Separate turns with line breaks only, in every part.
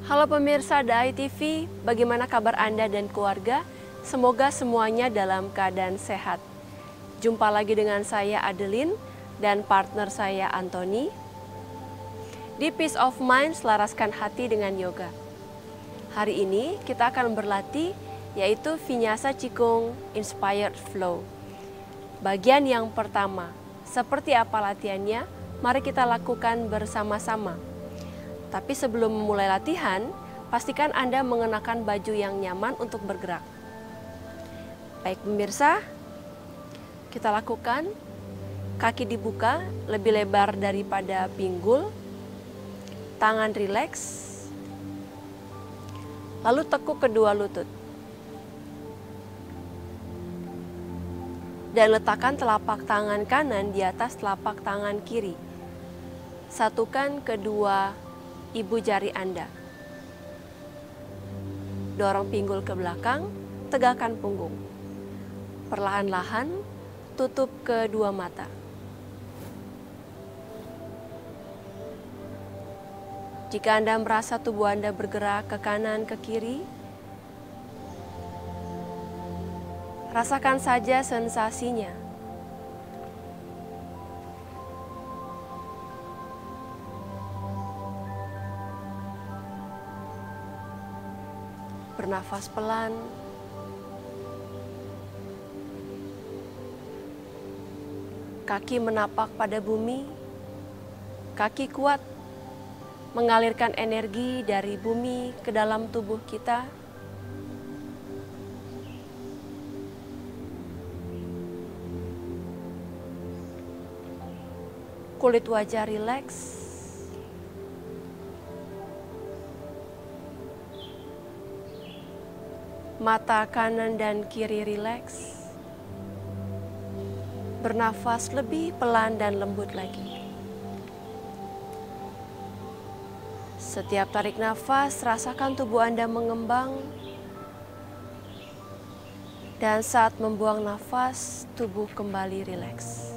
Halo pemirsa Dai TV, bagaimana kabar Anda dan keluarga? Semoga semuanya dalam keadaan sehat. Jumpa lagi dengan saya Adeline dan partner saya Anthony. Di Peace of Mind, selaraskan hati dengan yoga. Hari ini kita akan berlatih yaitu Vinyasa Qigong Inspired Flow. Bagian yang pertama, seperti apa latihannya? Mari kita lakukan bersama-sama. Tapi sebelum memulai latihan, pastikan Anda mengenakan baju yang nyaman untuk bergerak. Baik pemirsa, kita lakukan. Kaki dibuka lebih lebar daripada pinggul. Tangan rileks. Lalu tekuk kedua lutut. Dan letakkan telapak tangan kanan di atas telapak tangan kiri. Satukan kedua ibu jari Anda. Dorong pinggul ke belakang, tegakkan punggung. Perlahan-lahan tutup kedua mata. Jika Anda merasa tubuh Anda bergerak ke kanan, ke kiri, rasakan saja sensasinya. Bernafas pelan. Kaki menapak pada bumi. Kaki kuat mengalirkan energi dari bumi ke dalam tubuh kita. Kulit wajah rileks. Mata kanan dan kiri rileks. Bernafas lebih pelan dan lembut lagi. Setiap tarik nafas, rasakan tubuh Anda mengembang. Dan saat membuang nafas, tubuh kembali rileks.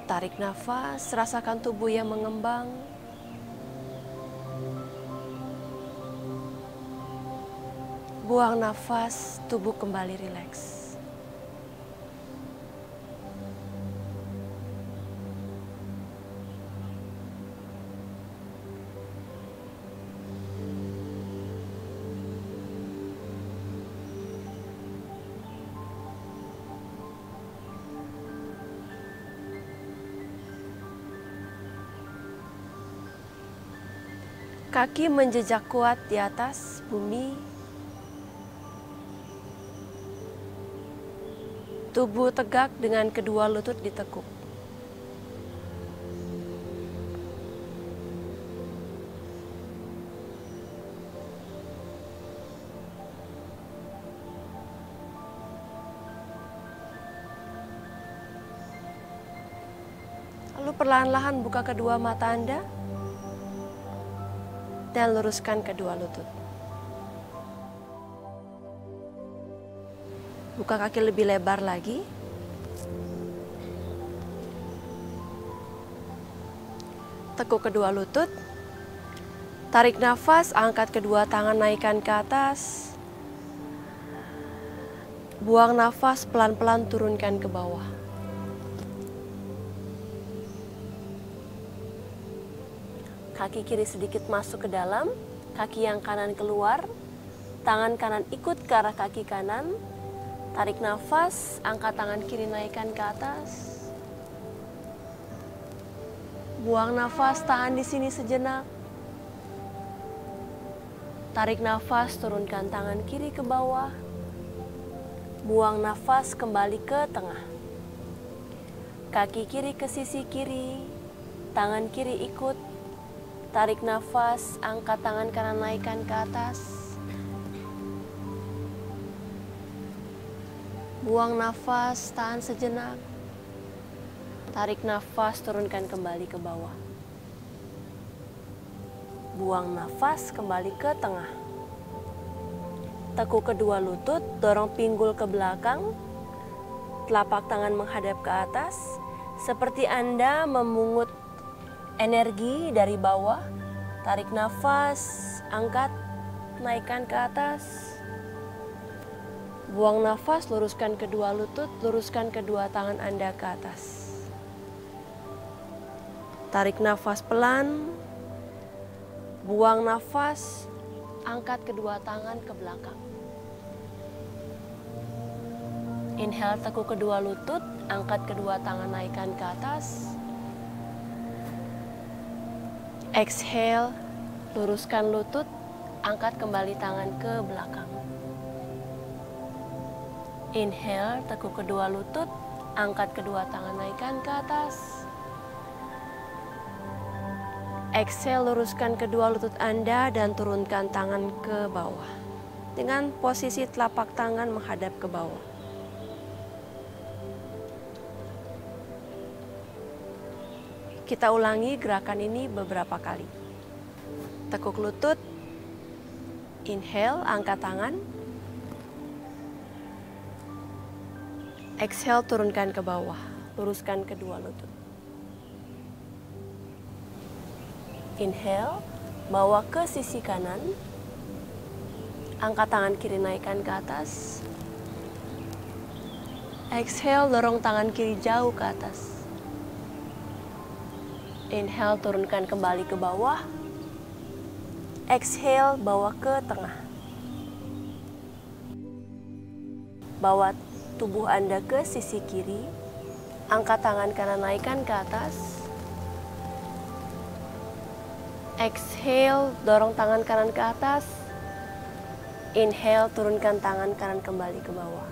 Tarik nafas, rasakan tubuh yang mengembang. Buang nafas, tubuh kembali rileks. Kaki menjejak kuat di atas bumi. Tubuh tegak dengan kedua lutut ditekuk. Lalu perlahan-lahan buka kedua mata Anda. Dan luruskan kedua lutut. Buka kaki lebih lebar lagi. Tekuk kedua lutut. Tarik nafas, angkat kedua tangan, naikkan ke atas. Buang nafas, pelan-pelan turunkan ke bawah. Kaki kiri sedikit masuk ke dalam, kaki yang kanan keluar, tangan kanan ikut ke arah kaki kanan, tarik nafas, angkat tangan kiri naikkan ke atas, buang nafas, tahan di sini sejenak, tarik nafas, turunkan tangan kiri ke bawah, buang nafas, kembali ke tengah, kaki kiri ke sisi kiri, tangan kiri ikut. Tarik nafas, angkat tangan kanan naikkan ke atas. Buang nafas, tahan sejenak. Tarik nafas, turunkan kembali ke bawah. Buang nafas, kembali ke tengah. Tekuk kedua lutut, dorong pinggul ke belakang. Telapak tangan menghadap ke atas. Seperti Anda memungut energi dari bawah, tarik nafas, angkat, naikkan ke atas. Buang nafas, luruskan kedua lutut, luruskan kedua tangan Anda ke atas. Tarik nafas pelan, buang nafas, angkat kedua tangan ke belakang. Inhale, tekuk kedua lutut, angkat kedua tangan, naikkan ke atas. Exhale, luruskan lutut, angkat kembali tangan ke belakang. Inhale, tekuk kedua lutut, angkat kedua tangan, naikkan ke atas. Exhale, luruskan kedua lutut Anda dan turunkan tangan ke bawah. Dengan posisi telapak tangan menghadap ke bawah. Kita ulangi gerakan ini beberapa kali. Tekuk lutut, inhale, angkat tangan. Exhale, turunkan ke bawah, luruskan kedua lutut. Inhale, bawa ke sisi kanan. Angkat tangan kiri, naikkan ke atas. Exhale, dorong tangan kiri jauh ke atas. Inhale, turunkan kembali ke bawah. Exhale, bawa ke tengah. Bawa tubuh Anda ke sisi kiri. Angkat tangan kanan, naikkan ke atas. Exhale, dorong tangan kanan ke atas. Inhale, turunkan tangan kanan kembali ke bawah.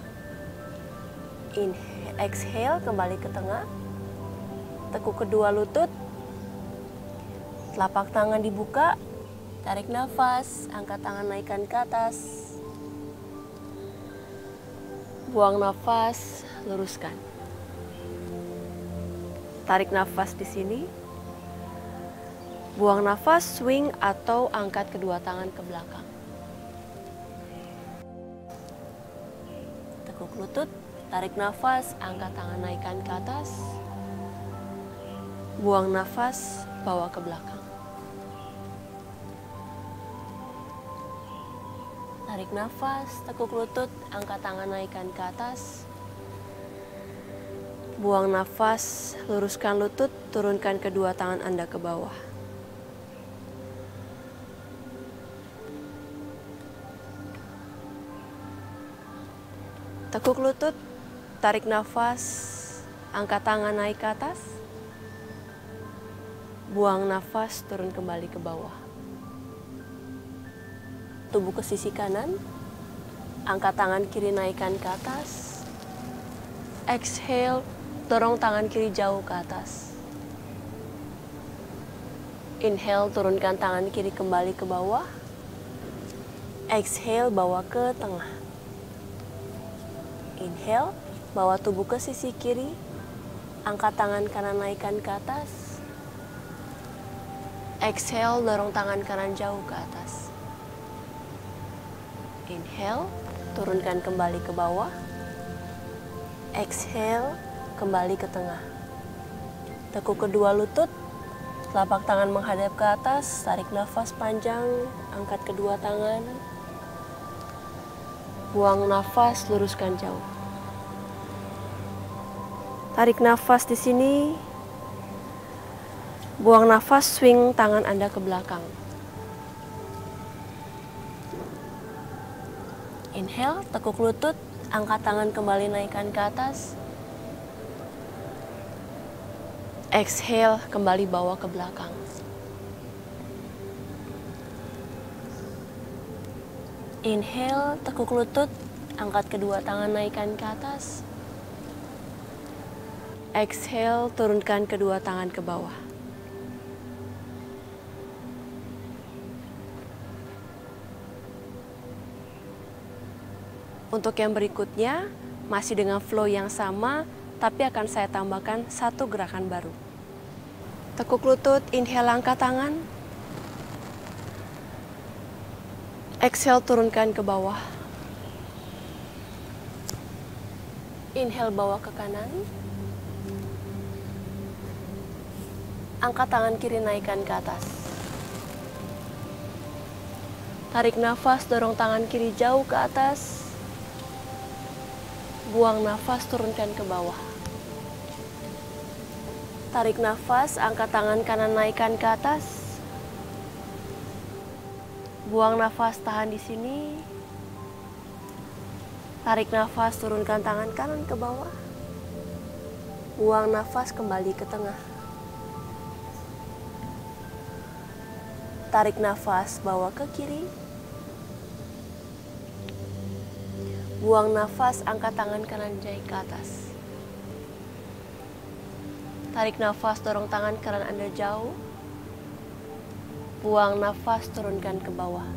Exhale, kembali ke tengah. Tekuk kedua lutut. Telapak tangan dibuka. Tarik nafas, angkat tangan, naikkan ke atas. Buang nafas, luruskan. Tarik nafas di sini. Buang nafas, swing atau angkat kedua tangan ke belakang. Tekuk lutut, tarik nafas, angkat tangan, naikkan ke atas. Buang nafas, bawa ke belakang. Tarik nafas, tekuk lutut, angkat tangan, naikkan ke atas. Buang nafas, luruskan lutut, turunkan kedua tangan Anda ke bawah. Tekuk lutut, tarik nafas, angkat tangan, naik ke atas. Buang nafas, turun kembali ke bawah. Tubuh ke sisi kanan, angkat tangan kiri, naikkan ke atas. Exhale, dorong tangan kiri jauh ke atas. Inhale, turunkan tangan kiri kembali ke bawah. Exhale, bawa ke tengah. Inhale, bawa tubuh ke sisi kiri. Angkat tangan kanan, naikkan ke atas. Exhale, dorong tangan kanan jauh ke atas. Inhale, turunkan kembali ke bawah. Exhale, kembali ke tengah. Tekuk kedua lutut, telapak tangan menghadap ke atas, tarik nafas panjang, angkat kedua tangan. Buang nafas, luruskan jauh. Tarik nafas di sini. Buang nafas, swing tangan Anda ke belakang. Inhale, tekuk lutut, angkat tangan kembali, naikkan ke atas. Exhale, kembali bawa ke belakang. Inhale, tekuk lutut, angkat kedua tangan, naikkan ke atas. Exhale, turunkan kedua tangan ke bawah. Untuk yang berikutnya, masih dengan flow yang sama, tapi akan saya tambahkan satu gerakan baru. Tekuk lutut, inhale, angkat tangan. Exhale, turunkan ke bawah. Inhale, bawa ke kanan. Angkat tangan kiri, naikkan ke atas. Tarik nafas, dorong tangan kiri jauh ke atas. Buang nafas, turunkan ke bawah. Tarik nafas, angkat tangan kanan, naikkan ke atas. Buang nafas, tahan di sini. Tarik nafas, turunkan tangan kanan ke bawah. Buang nafas, kembali ke tengah. Tarik nafas, bawa ke kiri. Buang nafas, angkat tangan kanan naik ke atas. Tarik nafas, dorong tangan kanan Anda jauh. Buang nafas, turunkan ke bawah.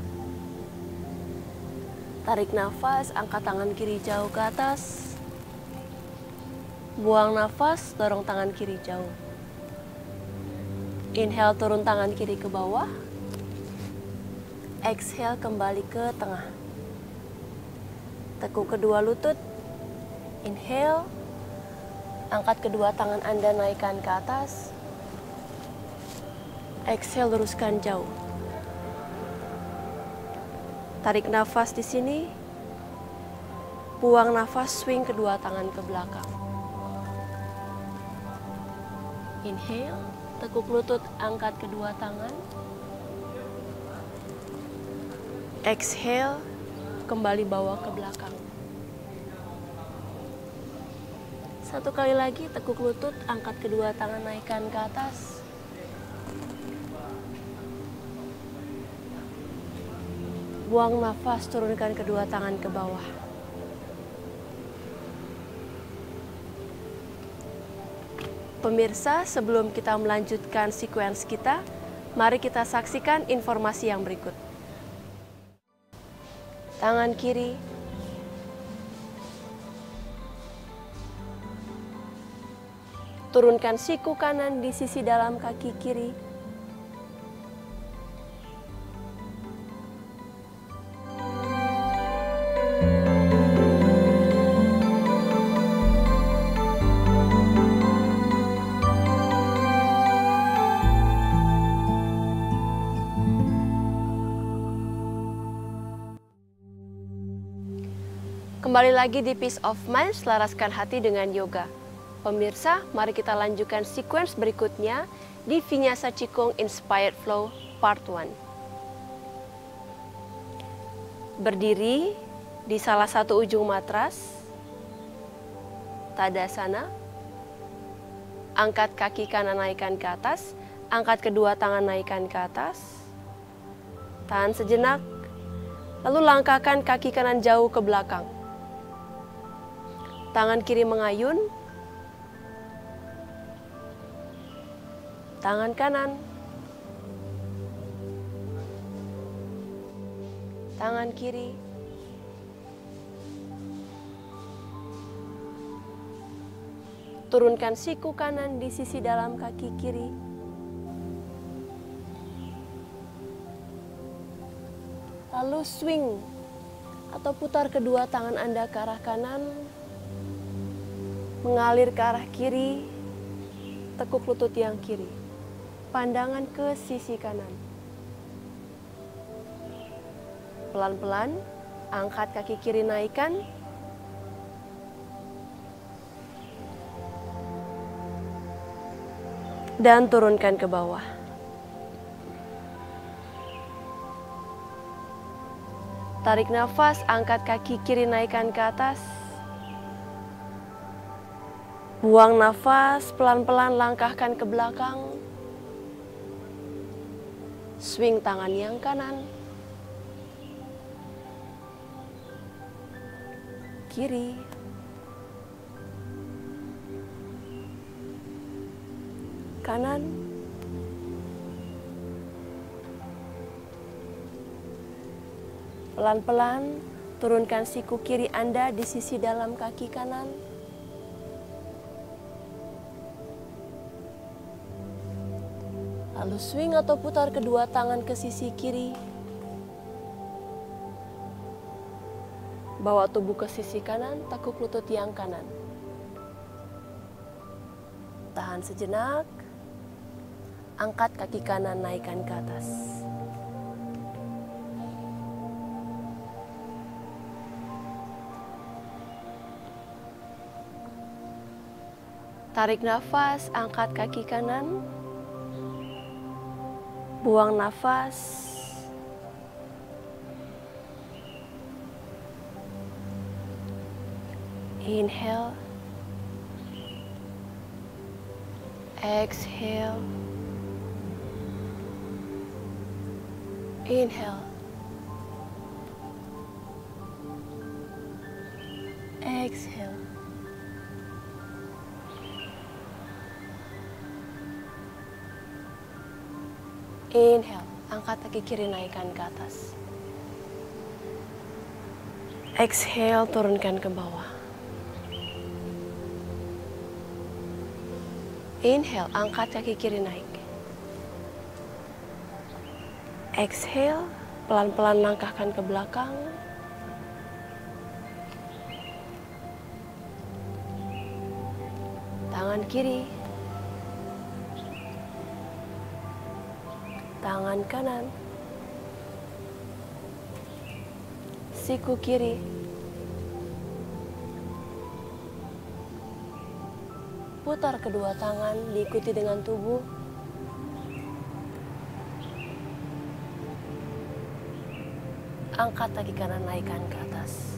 Tarik nafas, angkat tangan kiri jauh ke atas. Buang nafas, dorong tangan kiri jauh. Inhale, turun tangan kiri ke bawah. Exhale, kembali ke tengah. Tekuk kedua lutut. Inhale. Angkat kedua tangan Anda, naikkan ke atas. Exhale, luruskan jauh. Tarik nafas di sini. Buang nafas, swing kedua tangan ke belakang. Inhale, tekuk lutut, angkat kedua tangan. Exhale, kembali bawa ke belakang. Satu kali lagi, tekuk lutut, angkat kedua tangan, naikkan ke atas. Buang nafas, turunkan kedua tangan ke bawah. Pemirsa, sebelum kita melanjutkan sequence kita, mari kita saksikan informasi yang berikut. Tangan kiri, turunkan siku kanan di sisi dalam kaki kiri. Kembali lagi di Peace of Mind, selaraskan hati dengan yoga. Pemirsa, mari kita lanjutkan sequence berikutnya di Vinyasa Qigong Inspired Flow Part 1. Berdiri di salah satu ujung matras, Tadasana. Angkat kaki kanan, naikkan ke atas. Angkat kedua tangan, naikkan ke atas. Tahan sejenak, lalu langkahkan kaki kanan jauh ke belakang. Tangan kiri mengayun, tangan kanan, tangan kiri, turunkan siku kanan di sisi dalam kaki kiri, lalu swing atau putar kedua tangan Anda ke arah kanan, mengalir ke arah kiri, tekuk lutut yang kiri, pandangan ke sisi kanan. Pelan-pelan, angkat kaki kiri, naikkan. Dan turunkan ke bawah. Tarik nafas, angkat kaki kiri, naikkan ke atas. Buang nafas, pelan-pelan langkahkan ke belakang. Swing tangan yang kanan. Kiri. Kanan. Pelan-pelan turunkan siku kiri Anda di sisi dalam kaki kanan. Lalu swing atau putar kedua tangan ke sisi kiri. Bawa tubuh ke sisi kanan, tekuk lutut yang kanan. Tahan sejenak. Angkat kaki kanan, naikkan ke atas. Tarik nafas, angkat kaki kanan. Buang nafas. Inhale. Exhale. Inhale. Exhale. Inhale, angkat kaki kiri, naikkan ke atas. Exhale, turunkan ke bawah. Inhale, angkat kaki kiri, naik. Exhale, pelan-pelan langkahkan ke belakang. Tangan kiri. Tangan kanan. Siku kiri. Putar kedua tangan, diikuti dengan tubuh. Angkat kaki kanan, naikkan ke atas.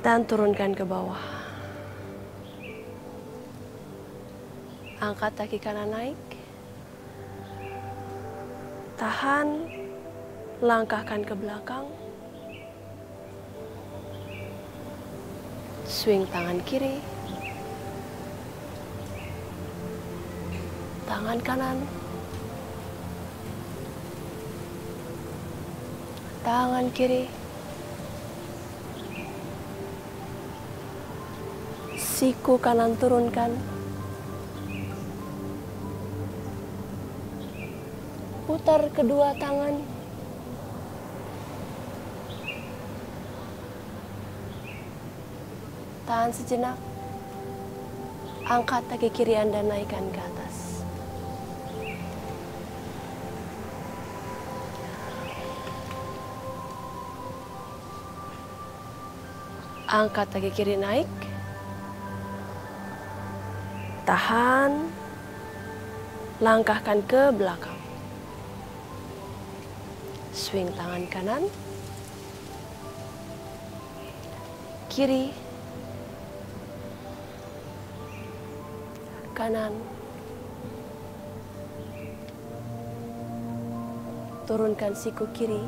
Dan turunkan ke bawah. Angkat kaki kanan, naik. Tahan. Langkahkan ke belakang. Swing tangan kiri. Tangan kanan. Tangan kiri. Siku kanan turunkan. Putar kedua tangan. Tahan sejenak. Angkat kaki kiri Anda, naikkan ke atas. Angkat kaki kiri, naik. Tahan. Langkahkan ke belakang. Swing tangan kanan, kiri, kanan, turunkan siku kiri,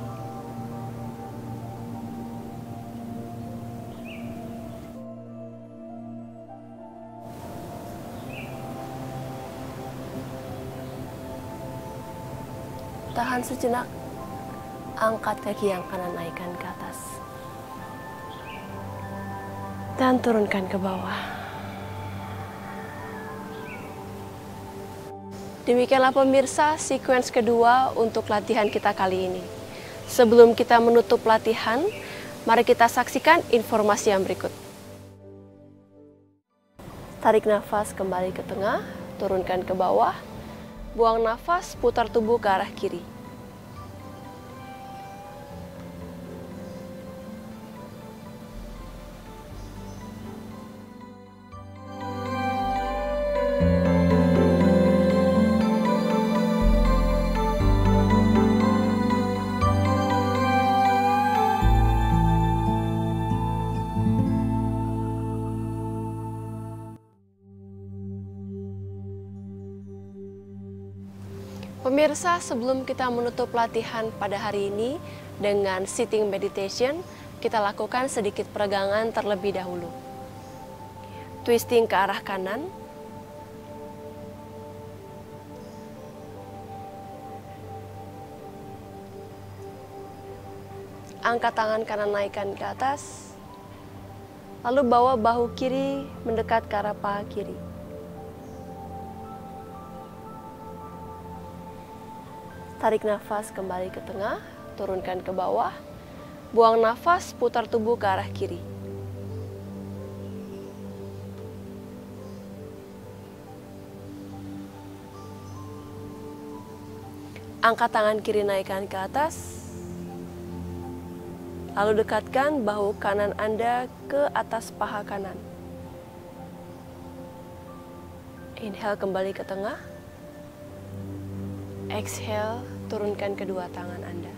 tahan sejenak. Angkat kaki yang kanan, naikkan ke atas. Dan turunkan ke bawah. Demikianlah pemirsa, sequence kedua untuk latihan kita kali ini. Sebelum kita menutup latihan, mari kita saksikan informasi yang berikut. Tarik nafas kembali ke tengah, turunkan ke bawah. Buang nafas, putar tubuh ke arah kiri. Pemirsa, sebelum kita menutup latihan pada hari ini dengan sitting meditation, kita lakukan sedikit peregangan terlebih dahulu. Twisting ke arah kanan. Angkat tangan kanan, naikkan ke atas. Lalu bawa bahu kiri mendekat ke arah paha kiri. Tarik nafas kembali ke tengah, turunkan ke bawah. Buang nafas, putar tubuh ke arah kiri. Angkat tangan kiri naikkan ke atas. Lalu dekatkan bahu kanan Anda ke atas paha kanan. Inhale kembali ke tengah. Exhale, turunkan kedua tangan Anda.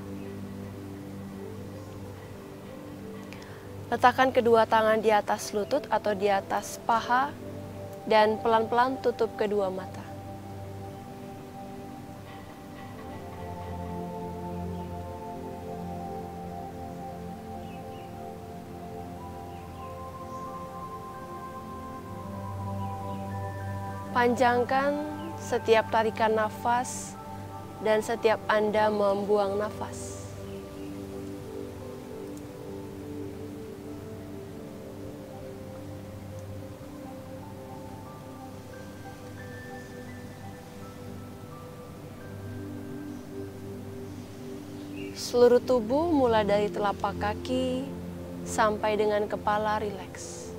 Letakkan kedua tangan di atas lutut atau di atas paha dan pelan-pelan tutup kedua mata. Panjangkan setiap tarikan nafas dan setiap Anda membuang nafas. Seluruh tubuh mulai dari telapak kaki sampai dengan kepala rileks.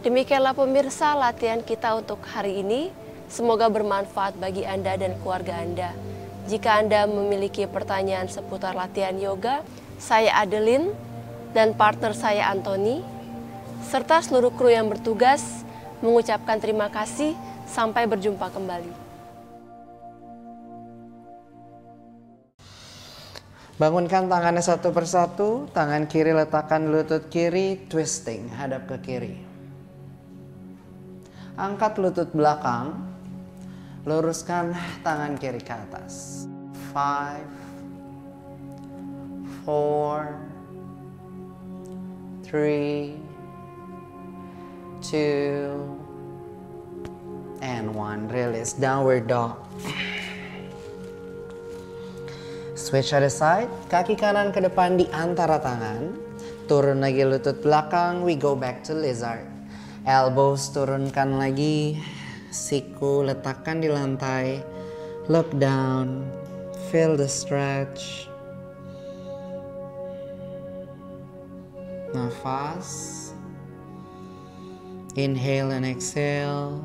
Demikianlah pemirsa latihan kita untuk hari ini. Semoga bermanfaat bagi Anda dan keluarga Anda. Jika Anda memiliki pertanyaan seputar latihan yoga, saya Adeline dan partner saya Anthony, serta seluruh kru yang bertugas mengucapkan terima kasih. Sampai berjumpa kembali.
Bangunkan tangannya satu persatu, tangan kiri letakkan lutut kiri, twisting, hadap ke kiri. Angkat lutut belakang, luruskan tangan kiri ke atas. 5, 4, 3, 2, and 1. Release, downward dog. Switch other side, kaki kanan ke depan di antara tangan. Turun lagi lutut belakang, we go back to lizard. Elbows turunkan lagi, siku letakkan di lantai. Look down, feel the stretch. Nafas. Inhale and exhale.